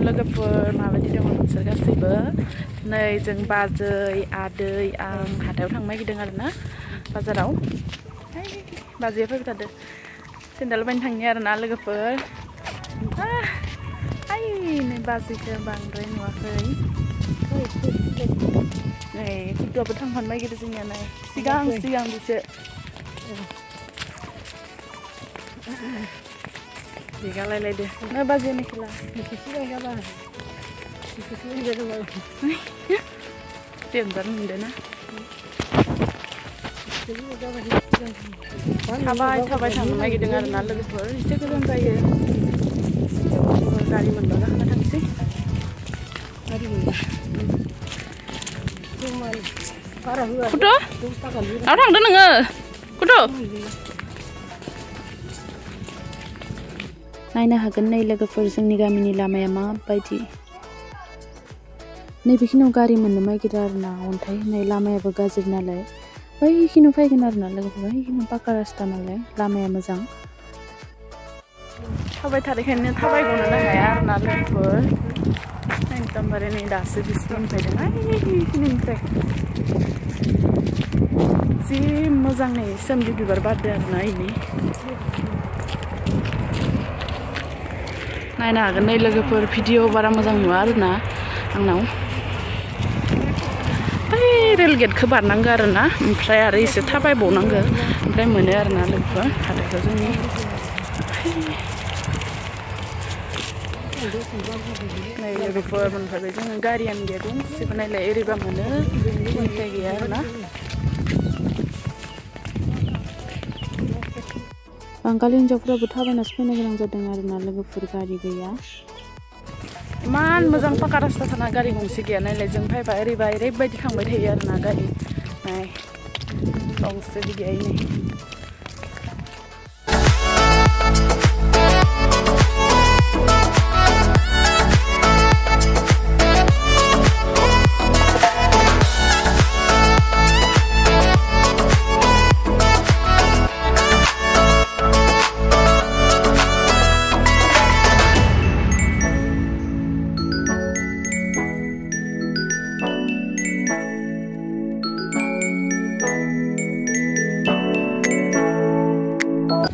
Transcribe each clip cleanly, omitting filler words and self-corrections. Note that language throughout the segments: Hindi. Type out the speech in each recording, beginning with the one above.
लोगोफोर माबायदि दङ नोंसोर गासैबो नै जों बाजै आदै आं हाथायाव थांनो नागिरदों आरोना बाजाराव बाजैया फैबाय थादों सेन्देल बायनो थांनि आरोना लोगोफोर आइ नै बाजैखौ बांद्राय नुवाखै नै कुटुआबो थांफानो नागिरदों जोंनिया नै सिगां बिसो बिगालायलायदो ना बाजै मेखेला देनजार मोनदों ना थाबाय थांनो नागिरदों आरोना लोगोफोर एसे गोजान जायो गारि मोनबा गाखोना थांसै कुटु आव थांदो नोङो कुटु नायनो हागोन नै लोगोफोर जोंनि गामिनि लामाया माबायदि नैबेखिनियाव गारि मोननो नागिरा आरोना अन्थाइ होनाय लामायाबो गाज्रि नालाय बैखिनियाव फैगोन आरोना लोगोफोर बैखिनियाव पाक्का रास्ता नालाय लामाया मोजां थाबाय थानायखायनो थाबायग'नो हाया आरोना लोगोफोर एकदमबारे नै दासो बिसिनिफ्राय फैदों जि मोजां नै सोमलि बिबार बारदों आरोना इनि नायनो हागोन नै लोगोफोर भिडिअ बारा मोजां नुवा आरोना आंनाव बै रेल गेटखौ बारनांगौ आरोना ओमफ्राय आरो एसे थाबायबावनांगौ ओमफ्राय मोनो आरोना लोगोफोर हाथायखौ जोंनि नै लोगोफोर मोनफैबाय जोङो गारियानो गैया गंसेबो नायलाय ओरैबा मोनो ओमफ्राय गैया आरोना बांगालि हिन्जावफोराबो थाबायनासो फैनो गोनां जादों आरोना लोगोफोर गारि गैया इमान मोजां पाक्का रास्ता थाना गारि गंसे गैया नायलाय जों फैबा ओरैबायदि थांबाय थायो आरोना गारि नाय गंसेबो गैया नै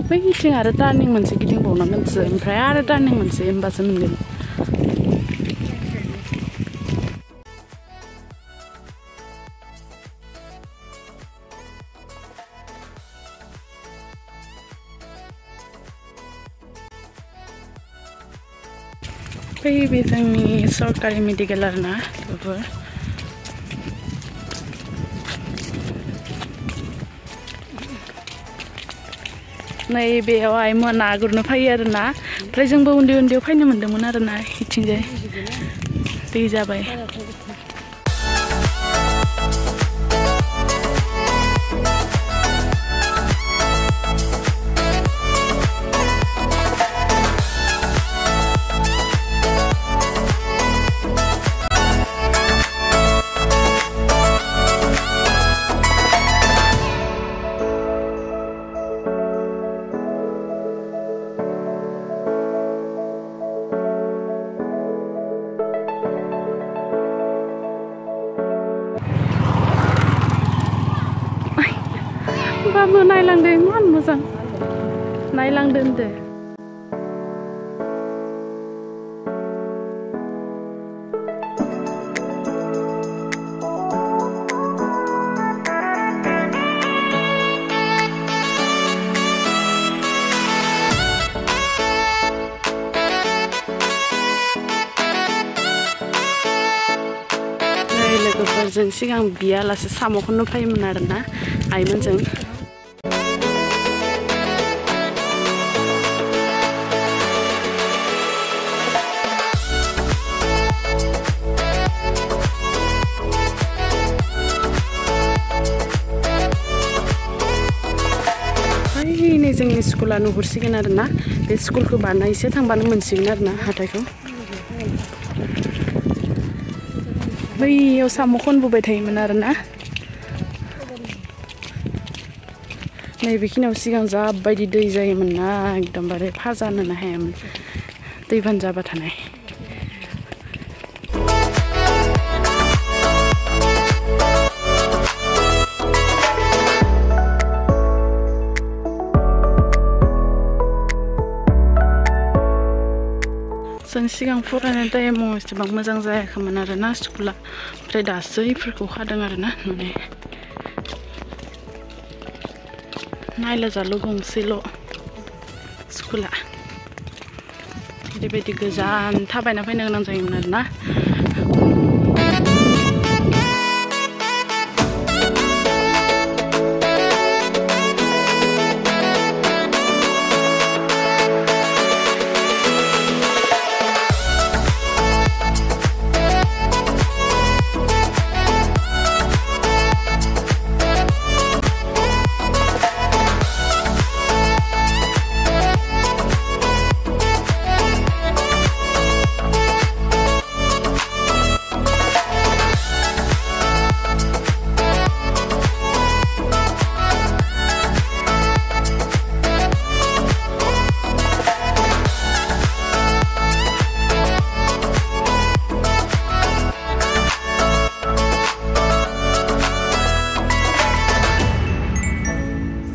बैथिं आरो टार्निं मोनसे गिदिंबावनांगोनसो ओमफ्राय आरो टार्निं मोनसे होमबासो मोनगोन बे जोंनि सरकारि मेडिकेल आरोना लोगोफोर नै बेयावहाय ना गुरनो फैयो आरोना ओमफ्राय जोंबो उन्दैयाव फैनो मोन्दोंमोन आरोना इथिंजाय दै जाबाय बाबु नायलांदो इमान मोजां नायलांदो होनदो लोगोफोरजों सिगां बियालासे साम'खौनो फैयोमोन आरोना आइमोनजों नै जोंनि स्कुला नुहुरसिगोन आरोना बे स्कुलखौ बारना एसे थांबानो मोनसिगोन आरोना हाथायखौ बैयाव साम' खनबोबाय थायोमोन आरोना नैबेखिनियाव सिगां जाबायदि दै जायोमोन ना एकदमबारे फाजानोनो हायामोन दैबाना जाबा थानाय जों सिगां फरायनाय टाइमाव एसेबां मोजां जायाखैमोन आरोना स्कुला ओमफ्राय दासो इफोरखौ खादों आरोना नुनाय नायला जाल' गंसेल' स्कुला ओरैबायदि गोजान थाबायना फैनो गोनां जायोमोन आरोना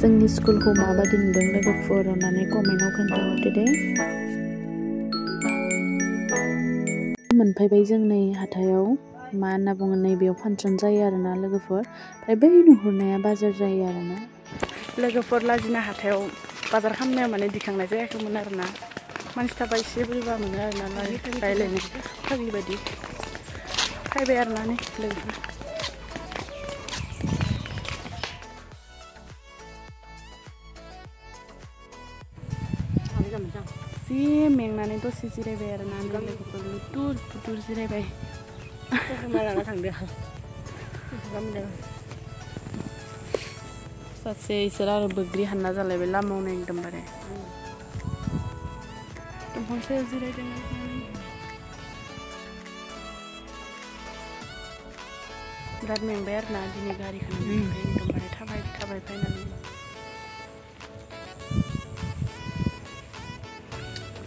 जोंनि स्कुलखौ माबादि नुदों लोगोफोर अननानै कमेन्टआव खोन्थाहरदो दे मोनफैबाय जों नै हाथायाव मा होनना बुङो नैबेयाव फांसन जायो आरोना लोगोफोर ओमफ्राय बै नुहुरनाया बाजार जायो आरोना लोगोफोर लाजिना हाथायाव बाजार खालामनायाव माने दिखांनाय जायाखैमोन आरोना मानसि थाबा एसे बोरैबा मोनो आरोना रायलायनो फाग्लि बायदि फैबाय आरोना नै लोगोफोर जि मेंनानै दसे जिरायबाय आरोना लोगोफोर लुथुर पुथुर जिरायबाय सासे इसोर आरो बोग्रि हानना जालायबाय लामायावनो एकदमबारे दंफां सायाव जिरायदों बिराद मेंबाय आरोना दिनै गारिखौनो एकदमबारे थाबाय फैनानै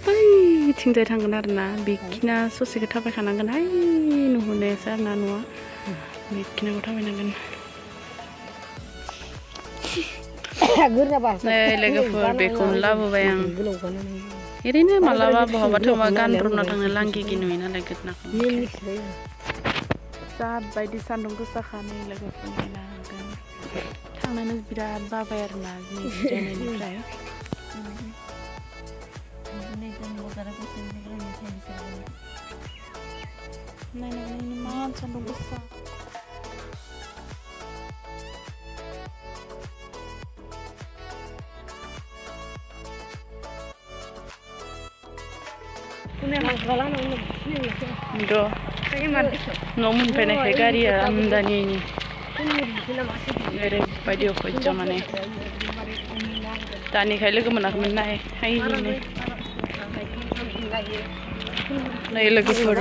बैथिंजाय थांगोन आरोना बेखिना ससेखौ थाबायखानांगोन हाय नुहुरनायासो आरोना न'आ बेखिनाखौ थाबायनांगोन नै लोगोफोर बेखौनो लाबोबाय आं ओरैनो मालाबा बहाबा थांबा गानब्रबना थांनो लांगिगि नुयो नालाय गोदनाखौ जाबायदि सान्दुं गोसाखा नै लोगोफोर नायनांगोन थांनानै बिराद बाबाय आरोना जिरायनायनिफ्राय नायनानै इमान सान्दुं गोसा न' मोनफैनायखाय गारिया आमदानिनि ओरैबायदि अखयज माने दानिखाय लोगो मोनाखैमोन नाय नै लोगोफोर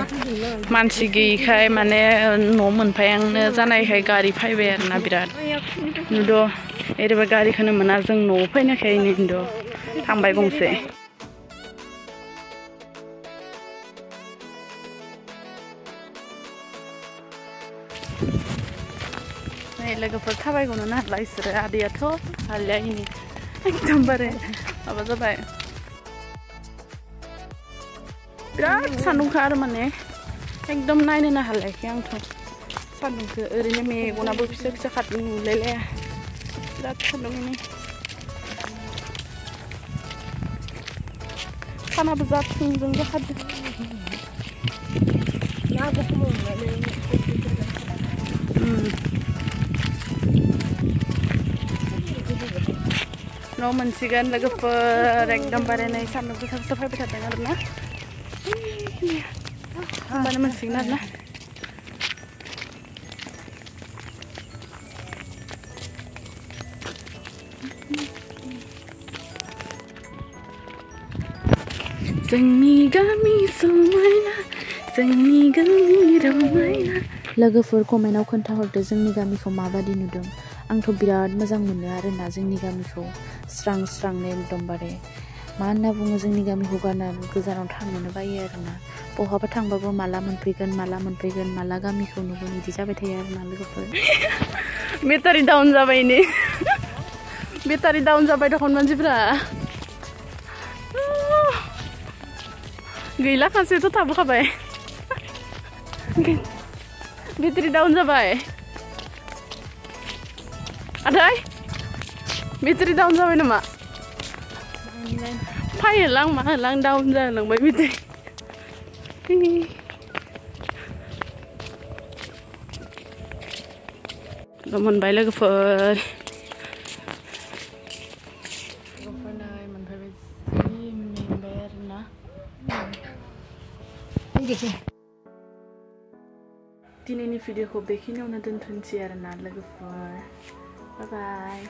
मानसि गैयिखाय माने न' मोनफायांनो जानायखाय गारि फैबाय आरोना बिराद नुद' ओरैबा गारिखौनो मोना जों न'आव फैनायखाय नुद' थांबाय गंसे नै लोगोफोर थाबायगौनो हाला इसोरो आदैयाथ' हालिया इनि एकदमबारे माबा जाबाय बिराद सान्दुंखा आरो माने एकदम नायनोनो हालायाखै आंथ' सान्दुंखौ ओरैनो मेगनाबो फिसा फिसा खारदों नुलायलाया बिराद सान्दुंनि खानाबो जा थोंजों जाखादों न' मोनसिगोन लोगोफोर एकदमबारे नै सान्दुं गोसा गोसा फैबाय थादों आरोना होमबानो मोनसिगोन आरोना जोंनि गामि समायना जोंनि गामि रमायना लोगोफोर कमेन्टआव खोन्थाहरदो जोंनि गामिखौ माबादि नुदों आंथ' बिराद मोजां मोनो आरोना जोंनि गामिखौ स्रां स्रांनो एकदमबारे मा होनना बुङो जोंनि गामिखौ गारनानै गोजानाव थांनोनो बायो आरोना बहाबा थांबाबो माला मोनफैगोन माला गामिखौ नुगोन बिदि जाबाय थायो आरोना लोगोफोर बेटारि डाउन जाबाय नै बेटारि डाउन जाबाय दखन मानसिफ्रा गैला खासेथ' थाबोखाबाय बेटारि डाउन जाबाय आदै बेटारि डाउन जाबाय नामा फायहोलां मा होलां डाउन जालांबाय बेटारि मोनबाय लोगोफोर मोनफैबाय जि मेंबाय आरोना दिनैनि भिडिअखौ बेखिनियावनो दोनथ'नोसै आरोना लोगोफोर बाय बाय